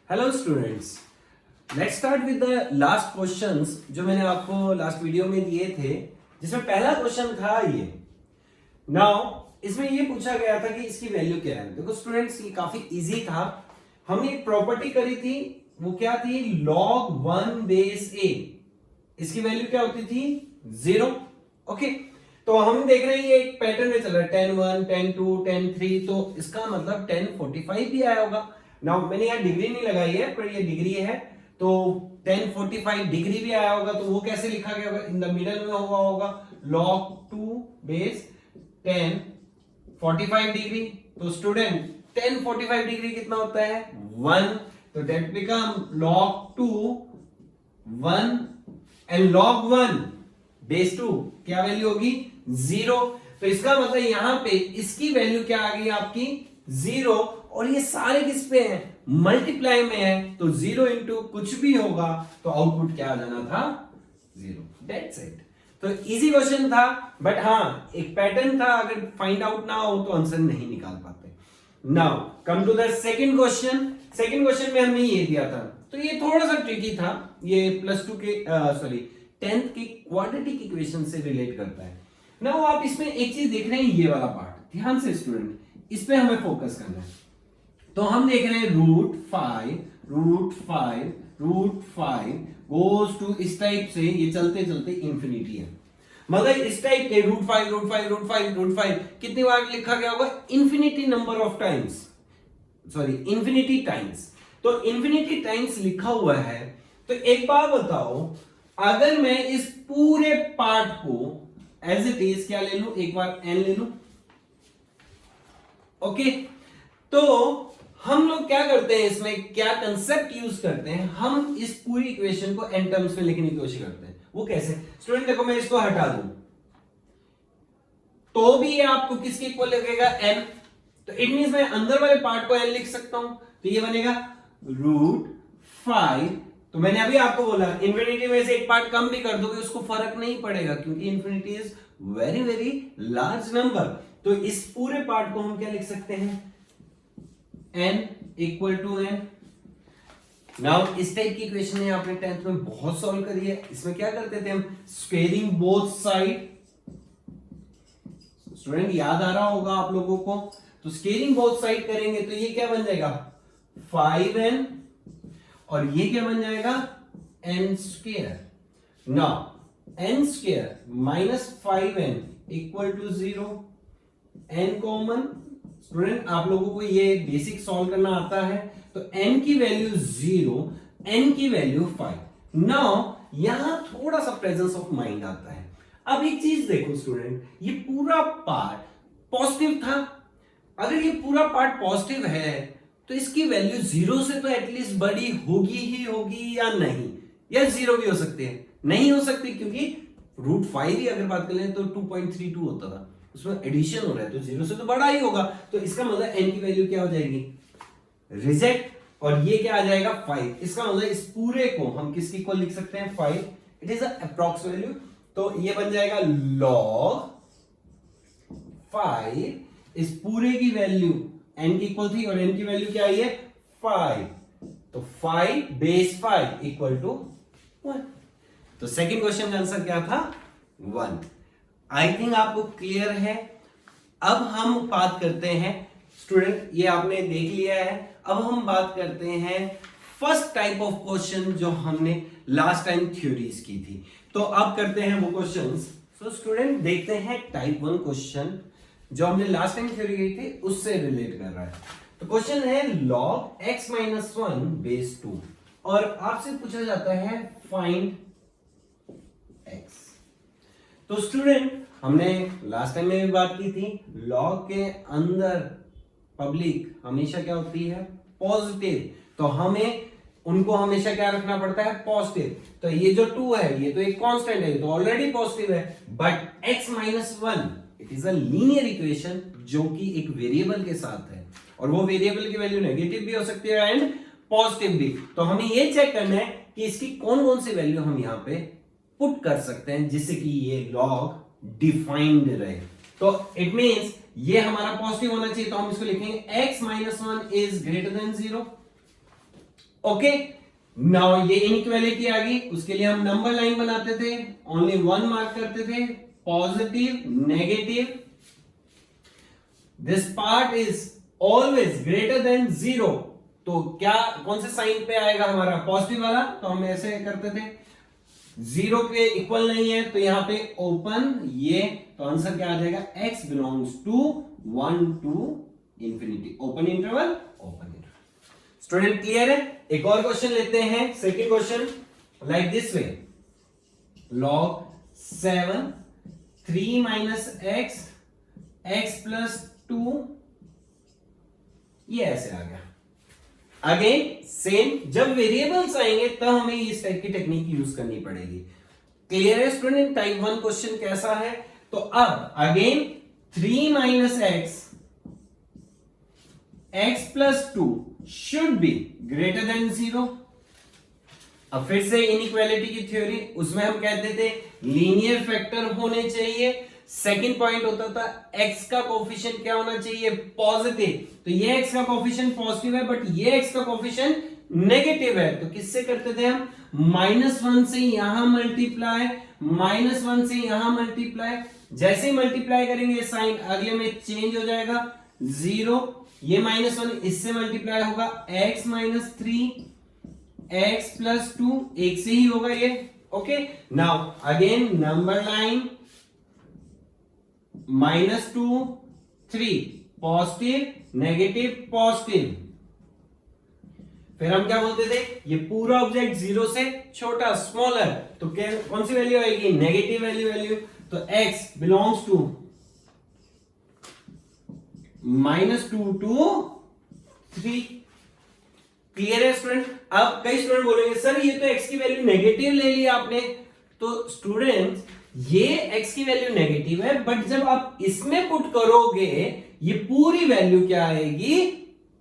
Hello students, let's start with the last questions जो मैंने आपको लास्ट वीडियो में दिए थे, जिसमें पहला क्वेश्चन था ये। नाउ इसमें ये पूछा गया था कि इसकी वैल्यू क्या है। देखो स्टूडेंट्स, ये काफी इजी था। हमने एक प्रॉपर्टी करी थी, वो क्या थी? log 1 base a। इसकी वैल्यू क्या होती थी? 0। ओके, तो हम देख रहे हैं ये एक पैटर्न में चल रहा है 10 1 10 2 10 3, तो इसका मतलब 10 45 भी आया होगा। नाउ मैंने यहाँ डिग्री नहीं लगाई है, पर ये डिग्री है, तो 10 45 डिग्री भी आया होगा। तो वो कैसे लिखा गया होगा? इन द मिडल में हुआ होगा log 2 बेस 10 45 डिग्री। तो स्टूडेंट 10 45 डिग्री कितना होता है? 1। तो that become log 2 1 and log 1 base 2 क्या वैल्यू होगी? 0। तो इसका मतलब यहां पे इसकी वैल्यू क्या आ गई आपकी? 0। और ये सारे किस पे हैं? मल्टीप्लाई में है, तो 0 इंटू कुछ भी होगा तो आउटपुट क्या आ जाना था? 0। That's it. तो इजी क्वेश्चन था, बट हाँ एक पैटर्न था, अगर फाइंड आउट ना हो तो आंसर नहीं निकाल पाते। Now come to the second question. Second question में हमने ये दिया था, तो ये थोड़ा सा ट्रिकी था। ये +2 के 10th की क्वाड्रेटिक इक्वेशन से रिलेट करता है। नाउ आप इसमें एक चीज देख रहे हैं, ये वाला पार्ट ध्यान से स्टूडेंट, इस पे हमें फोकस करना है। तो हम देख रहे हैं √5 गोज टू इस टाइप से, ये चलते चलते इंफिनिटी है। मगर इस टाइप के √5 कितनी बार लिखा गया होगा? Infinity number of times, infinity times. तो इंफिनिटी टाइम्स लिखा हुआ है। तो एक बात बताओ, अगर मैं इस पूरे पार्ट को एज इट इज क्या ले लूं? एक बार n ले लूं। ओके, तो हम लोग क्या करते हैं, इसमें क्या कंसेप्ट यूज करते हैं? हम इस पूरी इक्वेशन को n टर्म्स में लिखने की कोशिश करते हैं। वो कैसे? स्टूडेंट देखो, मैं इसको हटा दूं तो भी ये आपको किसके इक्वल लगेगा? n। तो इट मींस मैं अंदर वाले पार्ट को n लिख सकता हूं, तो ये बनेगा √5। तो मैंने अभी आपको बोला इंफिनिटी में से एक पार्ट कम भी कर दोगे उसको फर्क नहीं पड़ेगा, क्योंकि infinity is very very large number. तो इस पूरे पार्ट को हम क्या लिख सकते हैं? n equal to n। Now इस टाइप की इक्वेशन आपने 10th में बहुत सॉल्व करी है। इसमें क्या करते थे हम? Squaring both side. स्टूडेंट याद आ रहा होगा आप लोगों को। तो स्क्वेयरिंग बोथ साइड करेंगे तो ये क्या बन जाएगा? 5n, और ये क्या बन जाएगा? n square. Now n square minus 5n equal to 0। n common. Student आप लोगों को ये बेसिक सॉल्व करना आता है। तो n की वैल्यू 0, n की वैल्यू 5। नाउ यहां थोड़ा सा प्रेजेंस ऑफ माइंड आता है। अब एक चीज देखो स्टूडेंट, ये पूरा पार्ट पॉजिटिव था। अगर ये पूरा पार्ट पॉजिटिव है तो इसकी वैल्यू 0 से तो एटलीस्ट बड़ी होगी ही होगी, या नहीं? या 0 भी हो सकती है? नहीं हो सकती, क्योंकि √5 ही अगर बात करें तो 2.32 होता था, उसमें एडिशन हो रहा है, तो 0 से तो बड़ा ही होगा। तो इसका मतलब n की वैल्यू क्या हो जाएगी? रिजेक्ट। और ये क्या आ जाएगा? 5। इसका मतलब इस पूरे को हम किसकी इक्वल लिख सकते हैं? 5। It is approx value. तो ये बन जाएगा log 5। इस पूरे की वैल्यू n की इक्वल थी, और n की वैल्यू क्या आई है? 5। तो 5 बेस 5 इक्वल टू 1। तो सेकंड क्वेश्चन का आंसर क्या था? 1। आई थिंक आपको क्लियर है। अब हम बात करते हैं स्टूडेंट, ये आपने देख लिया है। अब हम बात करते हैं फर्स्ट टाइप ऑफ क्वेश्चन जो हमने लास्ट टाइम थ्योरीज की थी। तो अब करते हैं वो क्वेश्चंस। सो स्टूडेंट देखते हैं टाइप 1 क्वेश्चन जो हमने लास्ट टाइम थ्योरी की थी उससे रिलेट कर रहा है। तो क्वेश्चन है log x - 1 बेस 2, और आपसे पूछा जाता है फाइंड x। तो स्टूडेंट हमने लास्ट टाइम में भी बात की थी, log के अंदर पब्लिक हमेशा क्या होती है? पॉजिटिव। तो हमें उनको हमेशा क्या रखना पड़ता है? पॉजिटिव। तो ये जो 2 है ये तो एक कांस्टेंट है, ये तो ऑलरेडी पॉजिटिव है। But x - 1 it is a linear equation जो कि एक वेरिएबल के साथ है, और वो वेरिएबल की वैल्यू नेगेटिव भी हो सकती है एंड पॉजिटिव भी। तो हमें ये चेक करना है कि इसकी कौन कौन सी वैल्यू हम यहां पे पुट कर सकते हैं जिससे कि ये लॉग डिफाइंड रहे। तो इट मींस ये हमारा पॉजिटिव होना चाहिए, तो हम इसको लिखेंगे x - 1 is greater than 0। Okay, now ये इनइक्वालिटी आ गई, उसके लिए हम नंबर लाइन बनाते थे, ओनली वन मार्क करते थे, positive negative, this part is always greater than 0, तो क्या कौन से साइन पे आएगा हमारा पॉजिटिव वाला, तो हम ऐसे करते थे, 0 के इक्वल नहीं है तो यहां पे ओपन ये, तो आंसर क्या आ जाएगा, x belongs to 1 to infinity, open interval open interval. Student clear है? एक और क्वेश्चन लेते हैं, second question like this way, log 7 3 minus x x plus 2, ये ऐसे आ गया। अगेन सेम, जब वेरिएबल्स आएंगे तब हमें इस टाइप की टेक्निक यूज करनी पड़ेगी। क्लियर है स्टूडेंट? टाइप 1 क्वेश्चन कैसा है, तो अब again 3 minus x x plus 2 should be greater than 0। अब फिर से इनइक्वालिटी की थ्योरी, उसमें हम कहते थे लीनियर फैक्टर होने चाहिए, सेकंड पॉइंट होता था x का कोफिशिएंट क्या होना चाहिए, पॉजिटिव, तो ये x का कोफिशिएंट पॉजिटिव है बट ये x का कोफिशिएंट नेगेटिव है, तो किससे करते थे हम, -1 से यहां मल्टीप्लाई, -1 से यहां मल्टीप्लाई, जैसे ही मल्टीप्लाई करेंगे साइन अगले में चेंज हो जाएगा 0, ये -1 इससे मल्टीप्लाई होगा x माइनस 3 x प्लस 2, एक से ही होगा ये। Okay, now again number line -2 3 positive negative positive, फिर हम क्या बोलते थे, ये पूरा ऑब्जेक्ट 0 से छोटा स्मॉलर, तो क्या कौन सी वैल्यू आएगी, नेगेटिव वैल्यू, तो x belongs to -2 to 3। Clear है स्टूडेंट? अब कई स्टूडेंट बोलेंगे सर ये तो x की वैल्यू नेगेटिव ले ली आपने, तो स्टूडेंट ये x की वैल्यू नेगेटिव है बट जब आप इसमें पुट करोगे ये पूरी वैल्यू क्या आएगी,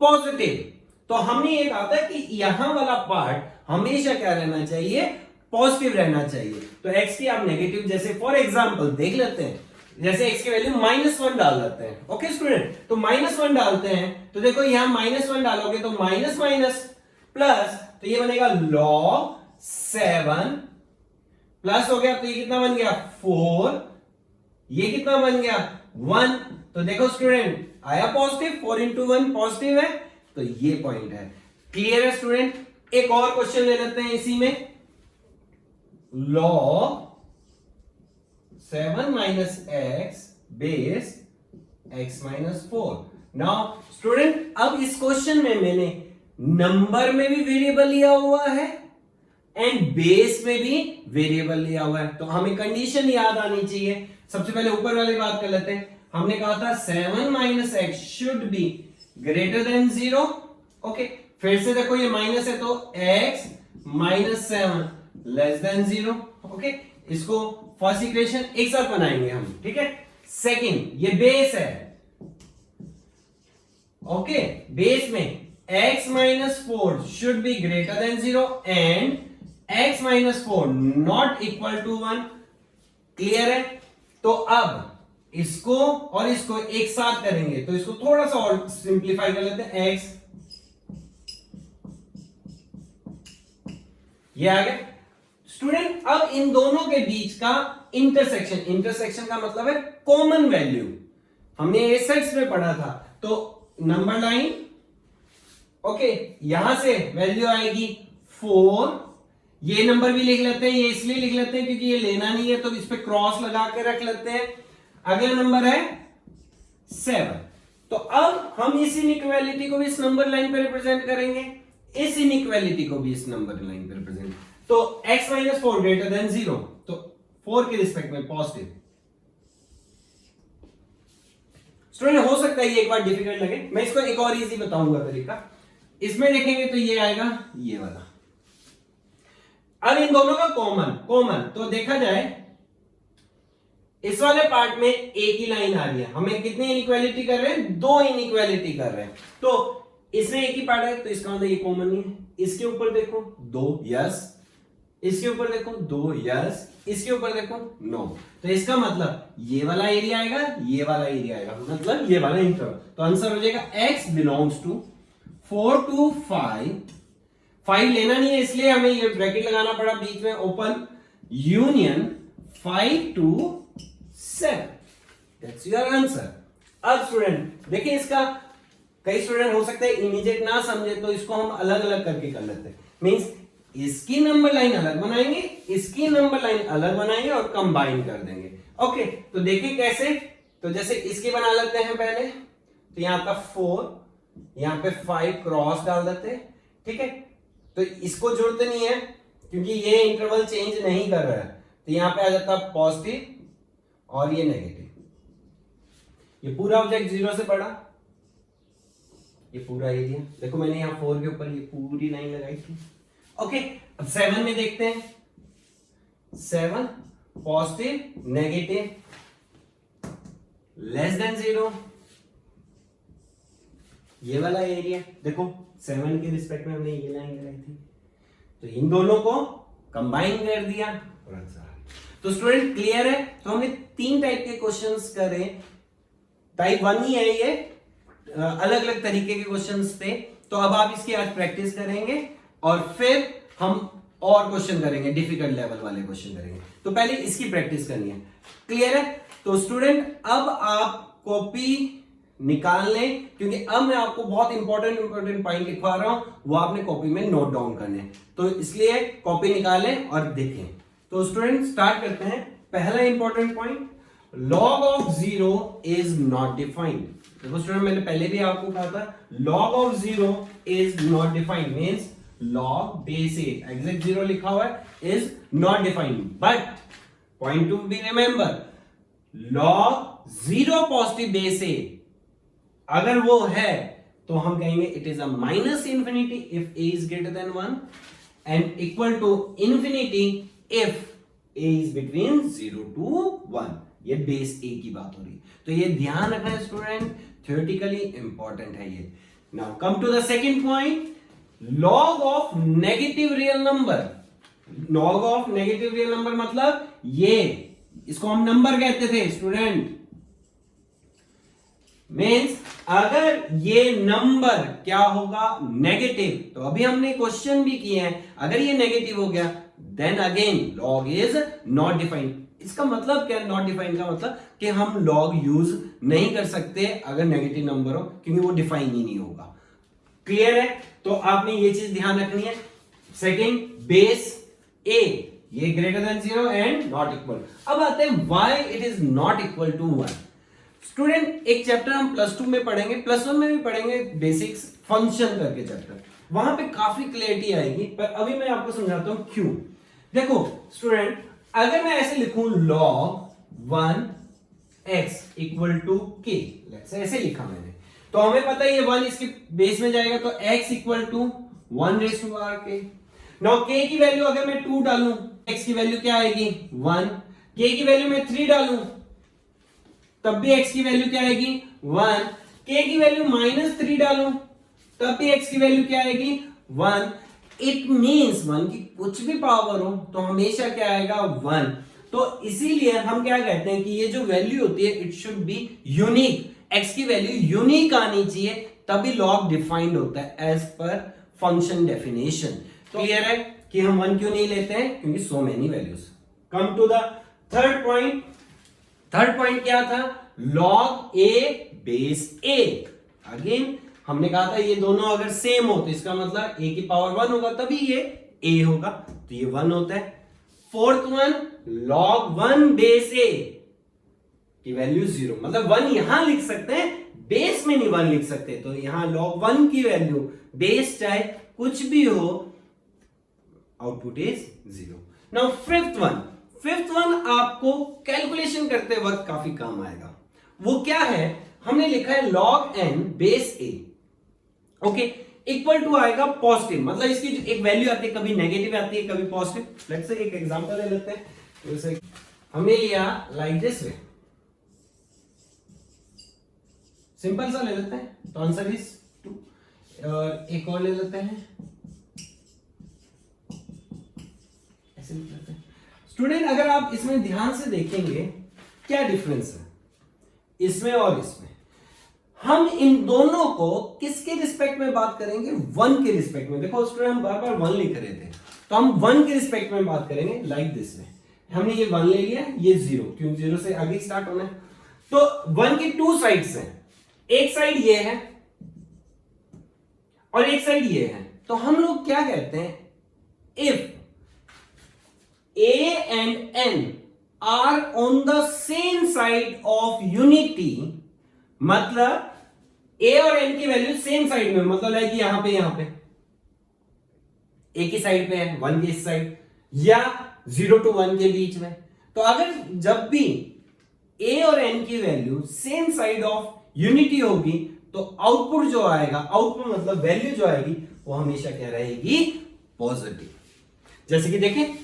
पॉजिटिव। तो हमने ये कहा था कि यहां वाला पार्ट हमेशा क्या रहना चाहिए, पॉजिटिव रहना चाहिए। तो x की आप नेगेटिव, जैसे फॉर एग्जांपल देख लेते हैं, जैसे x की वैल्यू -1 डाल देते हैं। ओके स्टूडेंट, तो -1 डालते हैं, तो देखो यहां -1 डालोगे तो माइनस माइनस प्लस, तो ये बनेगा log 7 प्लस हो गया, तो ये कितना बन गया 4, ये कितना बन गया 1, तो देखो स्टूडेंट आया पॉजिटिव, 4 इंटू 1 पॉजिटिव है, तो ये पॉइंट है। क्लियर है स्टूडेंट? एक और क्वेश्चन ले लेते हैं इसी में, log 7 minus x base x minus 4। Now student अब इस क्वेश्चन में मैंने नंबर में भी वेरिएबल लिया हुआ है एंड बेस में भी वेरिएबल लिया हुआ है, तो हमें कंडीशन याद आनी चाहिए। सबसे पहले ऊपर वाली बात कर लेते हैं, हमने कहा था 7 minus x should be greater than 0। Okay, फिर से देखो ये माइनस है तो x minus 7 less than 0। Okay, इसको फर्स्ट इक्वेशन एक साथ बनाएंगे हम, ठीक है। सेकंड ये बेस है, ओके, बेस में x minus 4 should be greater than 0 and x minus 4 not equal to 1। Clear है? तो अब इसको और इसको एक साथ करेंगे, तो इसको थोड़ा सा और सिंप्लीफाई कर लेते हैं, x ये आ गया। स्टूडेंट अब इन दोनों के बीच का इंटरसेक्शन, इंटरसेक्शन का मतलब है कॉमन वैल्यू, हमने एसेट्स में पढ़ा था, तो नंबर लाइन, ओके, यहां से वैल्यू आएगी 4, ये नंबर भी लिख लेते हैं, ये इसलिए लिख लेते हैं क्योंकि ये लेना नहीं है तो इस पे क्रॉस लगा के रख लेते हैं। अगला नंबर है 7, तो अब हम इस इनइक्वालिटी को भी इस नंबर लाइन पे रिप्रेजेंट करेंगे, इस इनइक्वालिटी को भी इस नंबर लाइन पे रिप्रेजेंट, तो x माइनस 4 ग्रेटर देन 0, तो 4 के रिस्पेक्ट में पॉजिटिव। स्टूडेंट हो सकता है ये एक बार डिफिकल्ट लगे, मैं इसको एक और इजी बताऊंगा तरीका। इसमें देखेंगे तो ये आएगा ये वाला, अब इन दोनों का कॉमन तो देखा जाए इस वाले पार्ट में एक ही लाइन आ रही है, हमें कितनी इनइक्वालिटी कर रहे हैं, 2 इनइक्वालिटी कर रहे हैं, तो इसमें एक ही पार्ट है तो इसका मतलब ये कॉमन नहीं है। इसके ऊपर देखो 2, यस, इसके ऊपर देखो 2, यस, इसके ऊपर देखो नो, तो इसका मतलब ये वाला एरिया आएगा, ये वाला एरिया आएगा, मतलब ये वाला इंटरवल, तो आंसर हो जाएगा x बिलोंग्स टू 4 to 5, 5 लेना नहीं है इसलिए हमें ये ब्रैकेट लगाना पड़ा बीच में, open union 5 to 7, that's your answer. अब स्टूडेंट देखिए, इसका कई स्टूडेंट हो सकते हैं इमीडिएट ना समझे, तो इसको हम अलग अलग करके कर लेते हैं। मींस इसकी नंबर लाइन अलग बनाएंगे, इसकी नंबर लाइन अलग बनाएंगे और कंबाइन कर देंगे। ओके, तो देखिए कैसे। तो जैसे इसकी बना लेते हैं पहले, तो यहां पर 4, यहां पे 5 क्रॉस डाल देते हैं, ठीक है। तो इसको जोड़ते नहीं है क्योंकि ये इंटरवल चेंज नहीं कर रहा है, तो यहां पे आ जाता है पॉजिटिव और ये नेगेटिव। ये पूरा ऑब्जेक्ट 0 से बढ़ा, ये पूरा एरिया देखो, मैंने यहां 4 के ऊपर ये पूरी लाइन लगाई थी। ओके, अब 7 में देखते हैं। 7 पॉजिटिव नेगेटिव लेस देन 0, ये वाला एरिया देखो 7 के रिस्पेक्ट में हमने ये लाइन लगाई थी, तो इन दोनों को कंबाइन कर दिया और आंसर आ गया। तो स्टूडेंट क्लियर है। तो हमने 3 टाइप के क्वेश्चंस करे, टाइप 1 ही है ये, अलग अलग तरीके के क्वेश्चंस थे। तो अब आप इसकी आज प्रैक्टिस करेंगे और फिर हम और क्वेश्चन करेंगे, डिफिकल्ट लेवल वाले क्वेश्चन करेंगे। तो पहले इसकी प्रैक्टिस करनी है, क्लियर है। तो स्टूडेंट अब आप कॉपी निकाल लें, क्योंकि अब मैं आपको बहुत इंपॉर्टेंट पॉइंट लिखवा रहा हूं, वो आपने कॉपी में नोट डाउन करने हैं। तो इसलिए कॉपी निकालें और देखें। तो स्टूडेंट स्टार्ट करते हैं। पहला important point, log of 0 is not defined। देखो स्टूडेंट, मैंने पहले भी आपको कहा था log of 0 is not defined means log base 8 exact 0 लिखा हुआ है is not defined, but point to be remember log 0 positive base 8 अगर वो है तो हम कहेंगे it is a minus infinity if a is greater than 1 and equal to infinity if a is between 0 to 1। ये बेस a की बात हो रही है, तो ये ध्यान रखना है स्टूडेंट, थ्योरेटिकली इंपॉर्टेंट है ये। Now come to the second point, log of negative real number. log of negative real number मतलब ये, इसको हम नंबर कहते थे स्टूडेंट। मीन्स अगर ये नंबर क्या होगा, नेगेटिव, तो अभी हमने क्वेश्चन भी किए हैं, अगर ये नेगेटिव हो गया then again log is not defined. इसका मतलब क्या, नॉट डिफाइंड का मतलब कि हम log यूज नहीं कर सकते अगर नेगेटिव नंबर हो, क्योंकि वो डिफाइन ही नहीं होगा। क्लियर है। तो आपने ये चीज ध्यान रखनी है। सेकेंड, बेस a ये greater than 0 and not equal. अब आते हैं why it is not equal to 1। Student एक चैप्टर हम प्लस 2 में पढ़ेंगे, प्लस 1 में भी पढ़ेंगे, बेसिक्स फंक्शन करके चैप्टर, वहां पे काफी क्लैरिटी आएगी, पर अभी मैं आपको समझाता हूं क्यों। देखो स्टूडेंट, अगर मैं ऐसे लिखूं log 1x equal to k, ऐसे लिखा मैंने, तो हमें पता है ये 1 इसके बेस में जाएगा, तो x equal to 1 raise to power k। Now k की वैल्यू अगर मैं 2 डालूं, x की वैल्यू क्या आएगी 1, k की वैल्यू मैं 3 डालूं तब भी x की वैल्यू क्या आएगी 1, k की वैल्यू -3 डालूं तब भी x की वैल्यू क्या आएगी 1। इट मींस 1 की कुछ भी पावर हो तो हमेशा क्या आएगा 1। तो इसीलिए हम क्या कहते हैं कि ये जो वैल्यू होती है it should be unique, x की वैल्यू यूनिक आनी चाहिए, तभी log डिफाइंड होता है एज पर फंक्शन डेफिनेशन। तो क्लियर है कि हम 1 क्यों नहीं लेते हैं, क्योंकि so many values. Come to the third point. Third point क्या था, log a base a। Again हमने कहा था ये दोनों अगर सेम हो तो इसका मतलब a की पावर 1 होगा तभी ये a होगा, तो ये 1 होता है। Fourth one, log 1 base a की वैल्यू 0, मतलब 1 यहां लिख सकते हैं, बेस में नहीं 1 लिख सकते, तो यहां log 1 की वैल्यू बेस चाहे कुछ भी हो, output is 0। Now fifth one आपको कैलकुलेशन करते वक्त काफी काम आएगा। वो क्या है, हमने लिखा है log n base a, okay, equal to आएगा पॉजिटिव, मतलब इसकी जो एक वैल्यू आती है कभी नेगेटिव आती है कभी पॉजिटिव। लेट्स से एक एग्जांपल ले लेते हैं, जैसे हमने लिया लाइक दिस वे, सिंपल सा ले लेते हैं, तो आंसर इज 2। एक और ले लेते हैं, ऐसे लिख लेते हैं। स्टूडेंट अगर आप इसमें ध्यान से देखेंगे क्या डिफरेंस है इसमें और इसमें। हम इन दोनों को किसके रिस्पेक्ट में बात करेंगे? 1 के रिस्पेक्ट में। देखो स्टूडेंट हम बार बार 1 लिख रहे थे, तो हम 1 के रिस्पेक्ट में बात करेंगे लाइक दिस में। हमने ये 1 ले लिया, ये 0, क्योंकि 0 से आगे स्टार्ट होना है। तो 1 की 2 साइड्स हैं, एक साइड ये है और एक साइड ये है। तो हम लोग क्या कहते हैं? If A and N are on the same side of unity, मतलब A और N की वैल्यू सेम साइड में, मतलब है कि यहां पे एक ही साइड पे है, 1 की इस साइड, या 0 to 1 के बीच में। तो अगर जब भी A और N की value same side of unity होगी तो आउटपुट जो आएगा, आउटपुट मतलब वैल्यू जो आएगी वो हमेशा क्या रहेगी? पॉजिटिव। जैसे कि देखें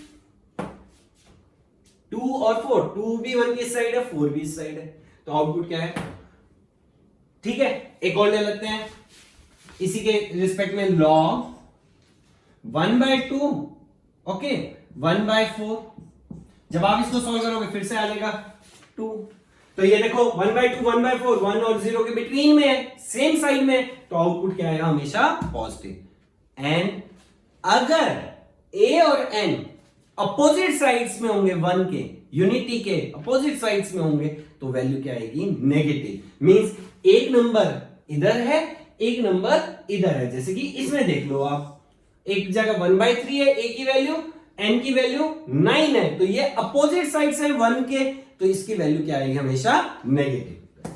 2 और 4, 2 भी 1 की इस साइड है, 4 भी इस साइड है, तो आउटपुट क्या है? ठीक है, एक और ले लेते हैं इसी के रिस्पेक्ट में, log 1/2, ओके, 1/4। जब आप इसको सॉल्व करोगे फिर से आ जाएगा 2। तो ये देखो 1/2, 1/4, 1 और 0 के बिटवीन में है, सेम साइड में, तो आउटपुट क्या आएगा? हमेशा पॉजिटिव। एंड अगर A और N अपोजिट साइड्स में होंगे, 1 के यूनिटी के अपोजिट साइड्स में होंगे, तो वैल्यू क्या आएगी? नेगेटिव। मींस एक नंबर इधर है, एक नंबर इधर है। जैसे कि इसमें देख लो आप, एक जगह 1/3 है A की वैल्यू, N की वैल्यू 9 है, तो ये अपोजिट साइड्स है 1 के, तो इसकी वैल्यू क्या आएगी? हमेशा नेगेटिव।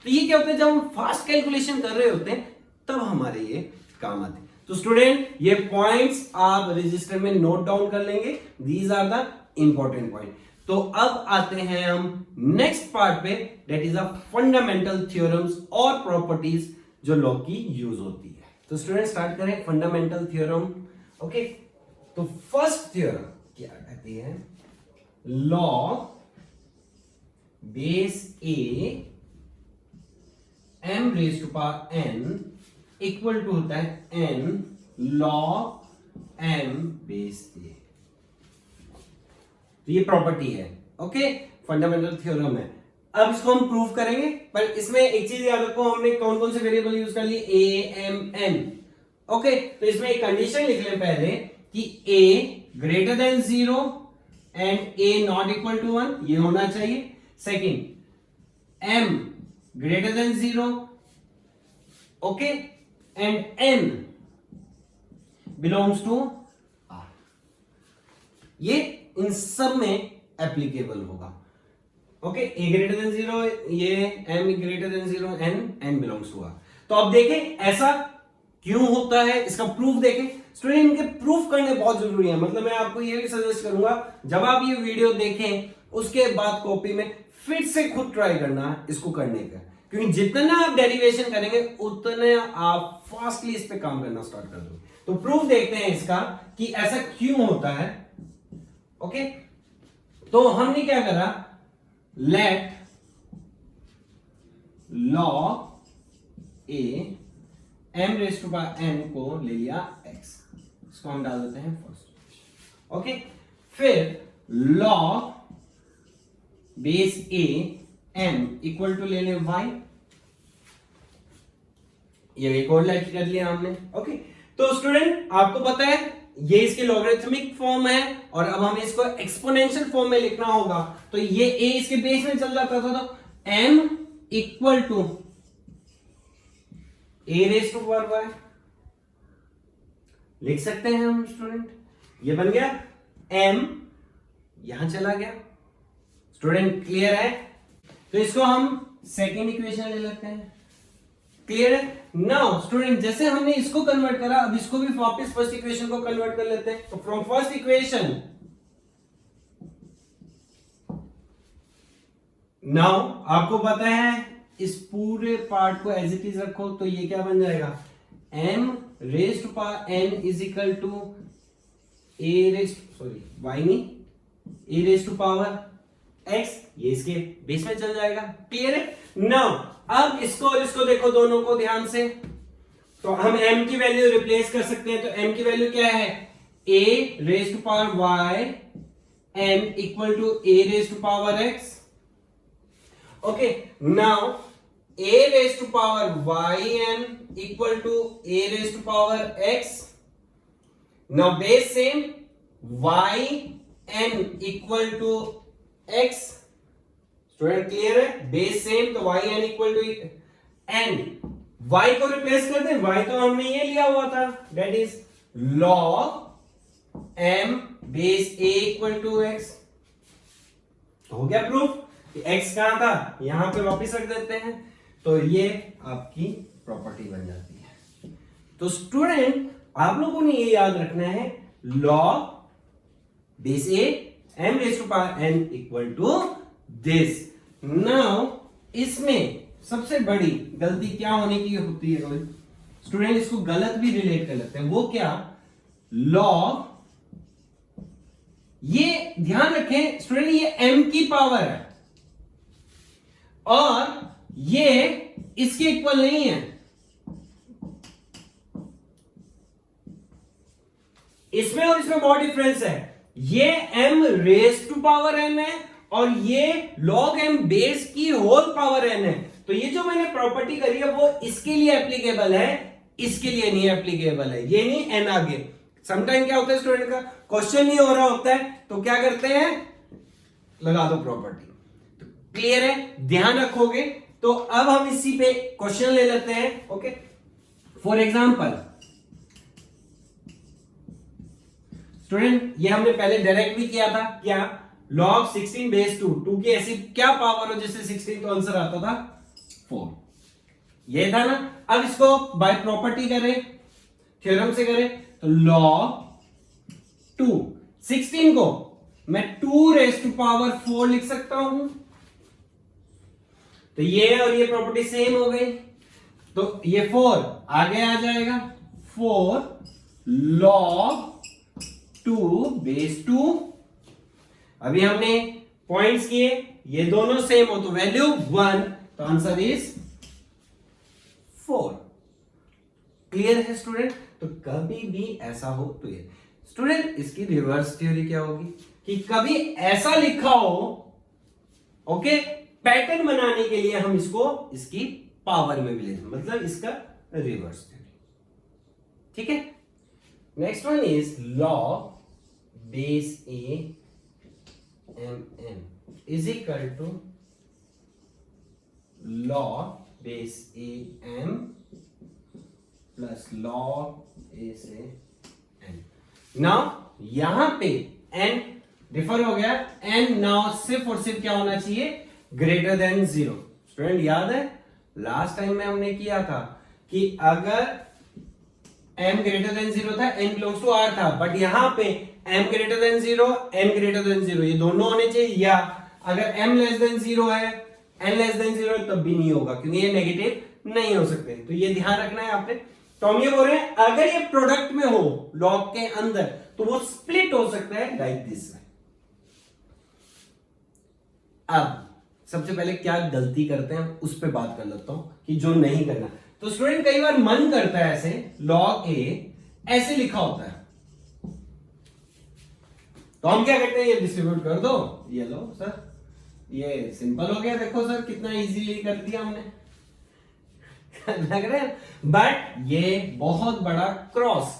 तो ये क्या होता है? जब हम फास्ट कैलकुलेशन कर रहे होते हैं तब हमारे ये काम आते हैं। तो स्टूडेंट ये पॉइंट्स आप रजिस्टर में नोट डाउन कर लेंगे, these are the important point. तो अब आते हैं हम नेक्स्ट पार्ट पे, that is a fundamental theorems और प्रॉपर्टीज जो लॉ की यूज होती है। तो स्टूडेंट स्टार्ट करें फंडामेंटल थ्योरम। ओके, तो फर्स्ट थ्योरम क्या कहती है? Log base a m raise to power n equal to होता है n log m base a. तो ये प्रॉपर्टी है, ओके, फंडामेंटल थ्योरम है। अब इसको हम प्रूव करेंगे, पर इसमें एक चीज याद रखो, हमने कौन कौन से वेरिएबल यूज कर लिए? a m n। ओके, तो इसमें एक कंडीशन लिख लें पहले कि a greater than 0 and a not equal to 1, ये होना चाहिए। Second, m greater than 0, okay, and n belongs to r। ये इन सब में एप्लीकेबल होगा। ओके, a ग्रेटर देन 0, ये m greater than 0, n belongs to r। तो अब देखें ऐसा क्यों होता है, इसका प्रूफ देखें। स्टूडेंट इनके प्रूफ करने बहुत जरूरी है, मतलब मैं आपको ये भी सजेस्ट करूंगा जब आप ये वीडियो देखें उसके बाद कॉपी में फिर से खुद ट्राई करना इसको करने का, क्योंकि जितना आप डेरिवेशन करेंगे उतने आप फास्टली इस पे काम करना स्टार्ट कर दोगे। तो प्रूफ देखते हैं इसका कि ऐसा क्यों होता है। ओके, तो हमने क्या करा? Let log a m raise to power n को ले लिया x, इसको हम डाल देते हैं फर्स्ट। ओके, फिर log base a m equal to ले लें y, ये एक और लेट कर लिया हमने। ओके, तो स्टूडेंट आपको पता है ये इसके लॉगरिथमिक फॉर्म है और अब हमें इसको एक्सपोनेंशियल फॉर्म में लिखना होगा, तो ये a इसके बेस में चल जाता था, तो m equal to a raise to power y लिख सकते हैं हम स्टूडेंट। ये बन गया m, यहां चला गया। स्टूडेंट क्लियर है? तो इसको हम सेकेंड इक्वेशन ले लेते हैं। क्लियर है? नाउ स्टूडेंट जैसे हमने इसको कन्वर्ट करा, अब इसको भी वापस फर्स्ट इक्वेशन को कन्वर्ट कर लेते हैं। तो फ्रॉम फर्स्ट इक्वेशन नाउ आपको पता है इस पूरे पार्ट को एज इट इज रखो, तो ये क्या बन जाएगा? m raise to power n is equal to a raise, sorry y नहीं, a raise to power x, ये इसके बेस में चल जाएगा। क्लियर है? नाउ अब इसको और इसको देखो, दोनों को ध्यान से, तो हम m की वैल्यू रिप्लेस कर सकते हैं। तो m की वैल्यू क्या है? a raise to power y n equal to a raise to power x। Okay, now a raised to power yn equal to a raised to power x. Now base same, yn equal to x. Student clear है? Base same तो yn equal to n, y को replace कर दें, y तो हमने ये लिया हुआ था, that is log m base a equal to x. हो गया प्रूफ. x कहां था? यहां पे वापस रख देते हैं, तो ये आपकी प्रॉपर्टी बन जाती है. तो स्टूडेंट आप लोगों ने ये याद रखना है, log base a m raise to power n equal to this. Now इसमें सबसे बड़ी गलती क्या होने की होती है? स्टूडेंट इसको गलत भी रिलेट कर लेते हैं. वो क्या? log, ये ध्यान रखें स्टूडेंट, ये m की पावर है और ये इसके इक्वल नहीं है. इसमें और इसमें बहुत डिफरेंस है. ये m raise to power n है और ये log m बेस की होल पावर n है. तो ये जो मैंने प्रॉपर्टी करी है वो इसके लिए एप्लीकेबल है, इसके लिए नहीं एप्लीकेबल है. ये नहीं n आगे. समटाइम क्या होता है स्टूडेंट का क्वेश्चन नहीं हो रहा होता है तो क्या करते हैं, लगा दो प्रॉपर्टी. तो क्लियर है? ध्यान रखोगे. तो अब हम इसी पे क्वेश्चन ले लेते हैं. ओके, फॉर एग्जांपल स्टूडेंट, ये हमने पहले डायरेक्ट भी किया था. क्या? log 16 बेस 2 की ऐसी क्या पावर हो जिससे 16 तो आंसर आता था 4. ये था ना. अब इसको बाय प्रॉपर्टी करें, थ्योरम से करें, तो log 2 16 को मैं 2 रेज़ टू पावर 4 लिख सकता हूं. तो ये और ये प्रॉपर्टी सेम हो गई. तो ये 4 आगे आ जाएगा, 4 log 2 बेस 2. अभी हमने पॉइंट्स किए, ये दोनों सेम हो तो वैल्यू 1, तो आंसर इज 4. क्लियर है स्टूडेंट? तो कभी भी ऐसा हो तो ये स्टूडेंट, इसकी रिवर्स थ्योरी क्या होगी कि कभी ऐसा लिखा हो, ओके, पैटर्न बनाने के लिए हम इसको इसकी पावर में भी ले, मतलब इसका रिवर्स थ्योरी. ठीक है. Next one is log base a mn is equal to log base a m plus log a से n. नाउ यहां पे n डिफर हो गया. n नाउ सिर्फ और सिर्फ क्या होना चाहिए? Greater than 0. स्टूडेंट याद है लास्ट टाइम में हमने किया था कि अगर m ग्रेटर देन 0 था, n बिलोंग्स टू r था, बट यहां पे m greater than 0, n greater than 0 ये दोनों होने चाहिए. या अगर m लेस देन 0 है, n लेस देन 0 तब भी नहीं होगा क्योंकि ये नेगेटिव नहीं हो सकते. तो ये ध्यान रखना है यहाँ पे. तो हम ये बोल रहे हैं अगर ये प्रोडक्ट में हो लॉग के अंदर तो वो स्प्लिट हो सकता है लाइक दिस. अब सबसे पहले क्या गलती करते हैं उस पर बात कर लेता हूं कि जो नहीं करना. तो स्टूडेंट कई बार मन करता है ऐसे log a ऐसे लिखा होता है, तो हम क्या करते हैं, ये डिस्ट्रीब्यूट कर दो. ये लो सर, ये सिंपल हो गया. देखो सर कितना इजीली कर दिया हमने. लग रहा है, बट ये बहुत बड़ा क्रॉस.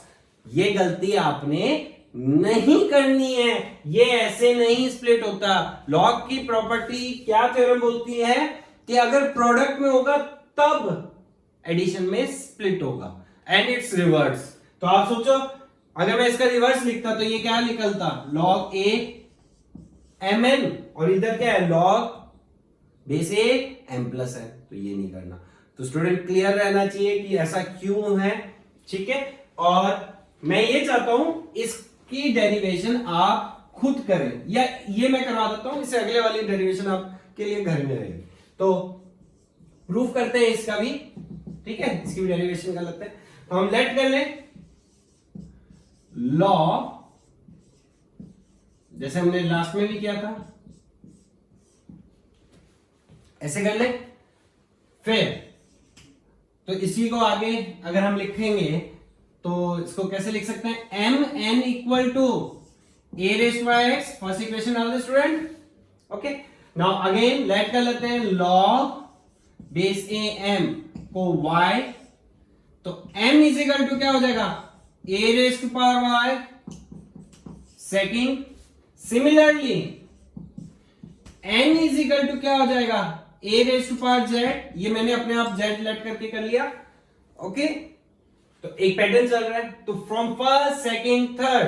ये गलती आपने नहीं करनी है. ये ऐसे नहीं स्प्लिट होता. लॉग की प्रॉपर्टी क्या थ्योरम बोलती है कि अगर प्रोडक्ट में होगा तब एडिशन में स्प्लिट होगा एंड इट्स रिवर्स. तो आप सोचो अगर मैं इसका रिवर्स लिखता तो ये क्या निकलता? log a mn और इधर क्या है? log base a m plus है. तो ये नहीं करना. तो स्टूडेंट क्लियर रहना चाहिए कि ऐसा क्यों है. ठीक है. और मैं ये चाहता हूं इसकी डेरिवेशन आप खुद करें, या ये मैं करवा देता हूं, इससे अगले वाली डेरिवेशन आपके लिए घर में रहेगी. तो प्रूफ करते हैं इसका भी. ठीक है, इसकी भी डेरिवेशन कर लेते हैं. तो हम लेट कर लें log, जैसे हमने लास्ट में भी किया था ऐसे कर ले. फिर तो इसी को आगे अगर हम लिखेंगे तो इसको कैसे लिख सकते हैं? M N equal to A raise to X. First equation डाल दे student. Okay, now again let कर लेते हैं log बेस ए एम को y, तो m इज इक्वल टू क्या हो जाएगा, a raise to power y second. Similarly n is equal to क्या हो जाएगा, a raise to power z, ये मैंने अपने आप z लेट करके कर लिया। ओके, तो एक पैटर्न चल रहा है, तो फ्रॉम फर्स्ट सेकेंड थर्ड,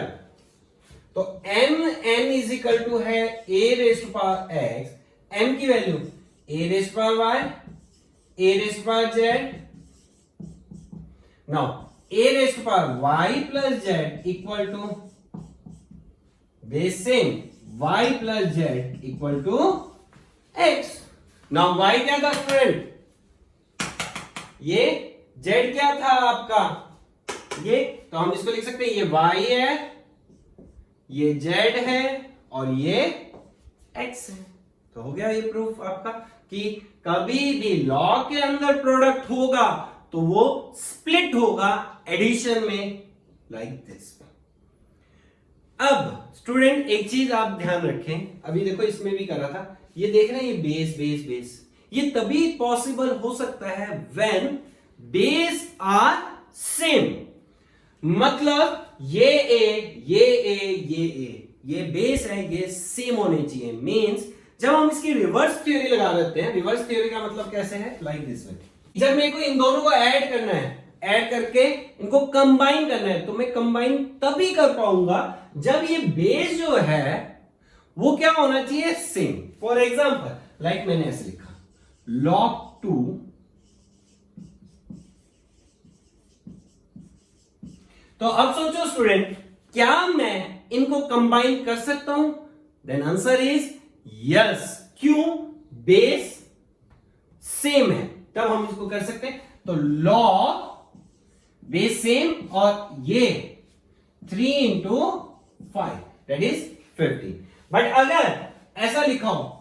तो n इज इक्वल टू है a raise to power x, m की value a raise to power y, a raise to power z। Now a raise to power y plus z equal to base same y plus z equal to x। Now y क्या था student, ये z क्या था आपका, ये, तो हम इसको लिख सकते हैं ये y है, ये z है और ये x है। तो हो गया ये प्रूफ आपका कि कभी भी लॉग के अंदर प्रोडक्ट होगा तो वो स्प्लिट होगा एडिशन में, लाइक दिस। अब स्टूडेंट एक चीज आप ध्यान रखें, अभी देखो इसमें भी करा था, ये देख रहे हैं ये बेस बेस बेस, ये तभी पॉसिबल हो सकता है व्हेन बेस आर सेम। मतलब ये ए ये ए ये ए, ये बेस है, ये सेम होने चाहिए। मींस जब हम इसकी रिवर्स थ्योरी लगा देते हैं, रिवर्स थ्योरी का मतलब कैसे है, लाइक दिस वे, जब मेरे को इन दोनों को ऐड करना है, ऐड करके इनको कंबाइन करना है, तो मैं कंबाइन तभी कर पाऊंगा जब ये बेस जो है वो क्या होना चाहिए, सेम। फॉर एग्जांपल लाइक मैंने ऐसे लिखा log 2 तो अब सोचो स्टूडेंट, क्या मैं इनको कंबाइन कर सकता हूं? Then answer is yes. क्यों? बेस सेम है, तब हम इसको कर सकते हैं। तो log बेस सेम और ये 3 इंटू 5 दैट इज 50। बट अगर ऐसा लिखा हो,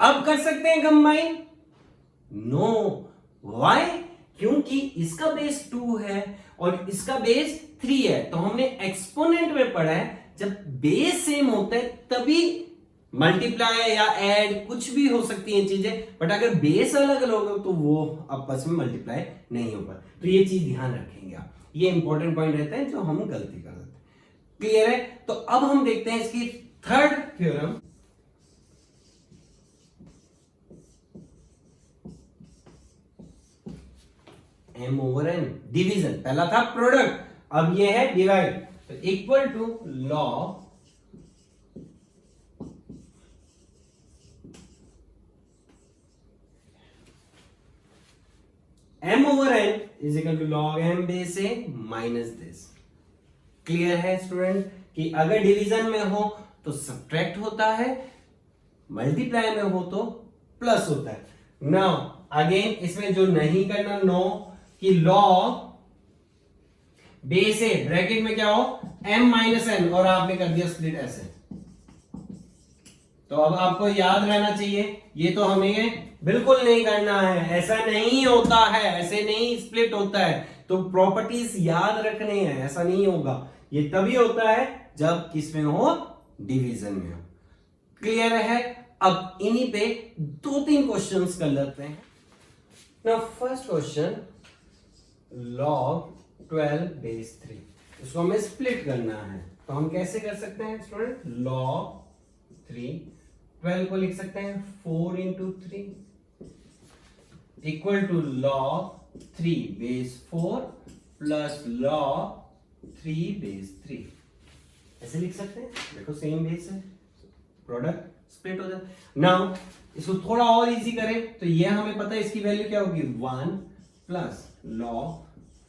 अब कर सकते हैं कंबाइन? नो। व्हाई? क्योंकि इसका बेस 2 है और इसका बेस 3 है। तो हमने एक्सपोनेंट में पढ़ा है जब बेस सेम होता है तभी मल्टीप्लाई या ऐड कुछ भी हो सकती है चीजें, बट अगर बेस अलग अलग होगा तो वो आपस में मल्टीप्लाई नहीं होगा। तो ये चीज ध्यान रखेंगे आप, ये इंपॉर्टेंट पॉइंट रहता है जो हम गलती कर देते हैं। क्लियर है? तो अब हम देखते हैं इसकी third theorem. m over n, division. पहला था प्रोडक्ट, अब ये है डिवाइड। तो equal to log m over n is equal to log m base a minus this. Clear है स्टूडेंट कि अगर डिवीजन में हो तो सब्ट्रैक्ट होता है, मल्टीप्लाई में हो तो प्लस होता है। नाउ अगेन इसमें जो नहीं करना, नो कि log बेस ए ब्रैकेट में क्या हो m माइनस n, और आपने कर दिया स्प्लिट ऐसे। तो अब आपको याद रहना चाहिए, ये तो हमें बिल्कुल नहीं करना है, ऐसा नहीं होता है, ऐसे नहीं स्प्लिट होता है। तो प्रॉपर्टीज याद रखने हैं, ऐसा नहीं होगा। ये तभी होता है जब किसमें हो, डिवीजन में हो। क्लियर है? अब इन्हीं पे 2-3 क्वेश्चंस कर लेते हैं। Now first question, log 12 base 3, इसको हमें स्प्लिट करना है। तो हम कैसे कर सकते हैं स्टूडेंट? log 3, 12 को लिख सकते हैं 4 into 3 equal to log 3 base 4 plus log 3 base 3। ऐसे लिख सकते हैं, देखो सेम बेस है, प्रोडक्ट स्प्लिट हो जाता है। नाउ इसको थोड़ा और इजी करें तो ये हमें पता है इसकी वैल्यू क्या होगी, 1 प्लस log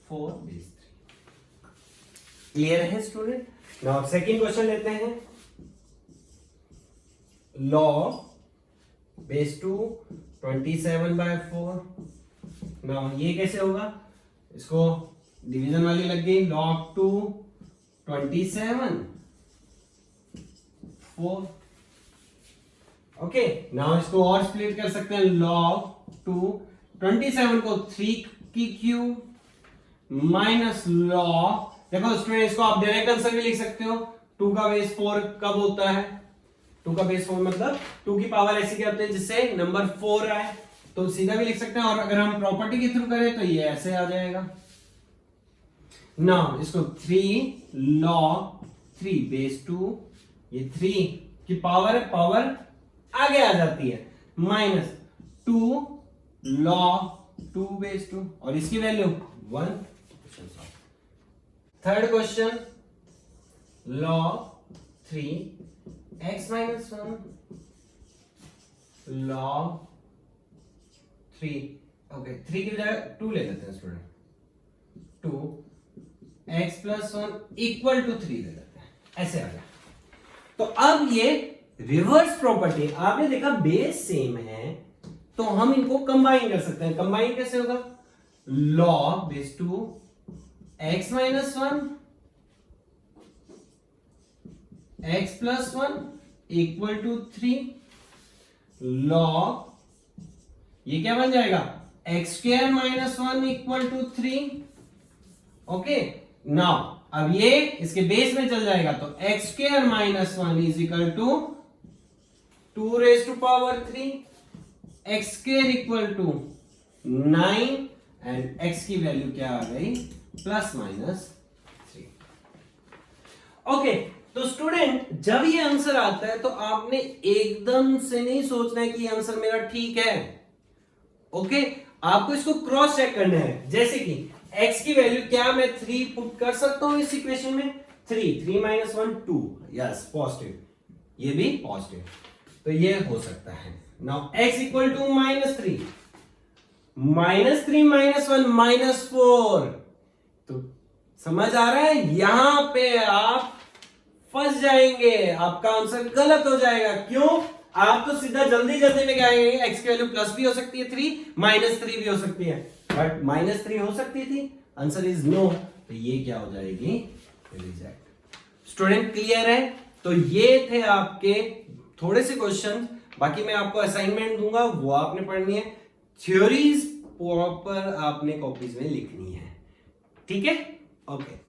4 बेस 3। क्लियर है स्टूडेंट? नाउ सेकंड क्वेश्चन लेते हैं, log बेस 2 27/4। नाउ ये कैसे होगा, इसको डिवीजन वाली लग गई, log 2 27 4। ओके, नाउ इसको और स्प्लिट कर सकते हैं, log 2 27 को 3 की क्यूब माइनस log, देखो स्टूडेंट इसको आप डायरेक्ट आंसर भी लिख सकते हो, 2 का बेस 4 कब होता है? 2 का बेस 4 मतलब 2 की पावर ऐसी क्या होती है जिससे नंबर 4 आए, तो सीधा भी लिख सकते हैं। और अगर हम प्रॉपर्टी के थ्रू करें तो ये ऐसे आ जाएगा। नाउ इसको 3 log 3 बेस 2, ये 3 की पावर है, पावर आगे आ जाती है, माइनस 2 log 2 बेस 2 और इसकी value 1। Third question, log 3 x minus 1 log 3, okay 3 की बजाय 2 ले लेते हैं student, 2 x plus 1 equal to 3 ले लेते हैं, ऐसे आ गया। तो अब ये रिवर्स प्रॉपर्टी, आपने देखा बेस सेम है तो हम इनको कंबाइन कर सकते हैं। कंबाइन कैसे होगा? log base 2 x minus 1 x plus 1 equal to 3 log, ये क्या बन जाएगा? x square minus 1 equal to 3। Okay, now अब ये इसके बेस में चल जाएगा तो x square minus 1 is equal to 2 raise to power 3, x square equal to 9 and x की वैल्यू क्या आ गई? Plus minus 3। ओके, तो स्टूडेंट जब ये आंसर आता है तो आपने एकदम से नहीं सोचना है कि ये आंसर मेरा ठीक है। ओके, आपको इसको क्रॉस चेक करना है। जैसे कि x की वैल्यू क्या मैं 3 पुट कर सकता हूं इस इक्वेशन में? 3 माइनस 1 2, यस पॉजिटिव, ये भी पॉजिटिव, तो ये हो सकता है। Now x equal to minus 3 minus 3 minus 1 minus 4, तो समझ आ रहा है? यहां पे आप फंस जाएंगे, आपका आंसर गलत हो जाएगा। क्यों? आप तो सीधा जल्दी जल्दी में गए, x की वैल्यू प्लस भी हो सकती है 3, माइनस 3 भी हो सकती है, बट माइनस 3 हो सकती थी, आंसर इज नो, तो ये क्या हो जाएगी? रिजेक्ट। स्टूडेंट क्लियर है? तो ये थे आपके थोड़े से क्वेश्चन, बाकी मैं आपको असाइनमेंट दूंगा, वो आपने पढ़नी है। थ्योरीज प्रॉपर आपने कॉपीज में लिखनी है, ठीक है? ओके।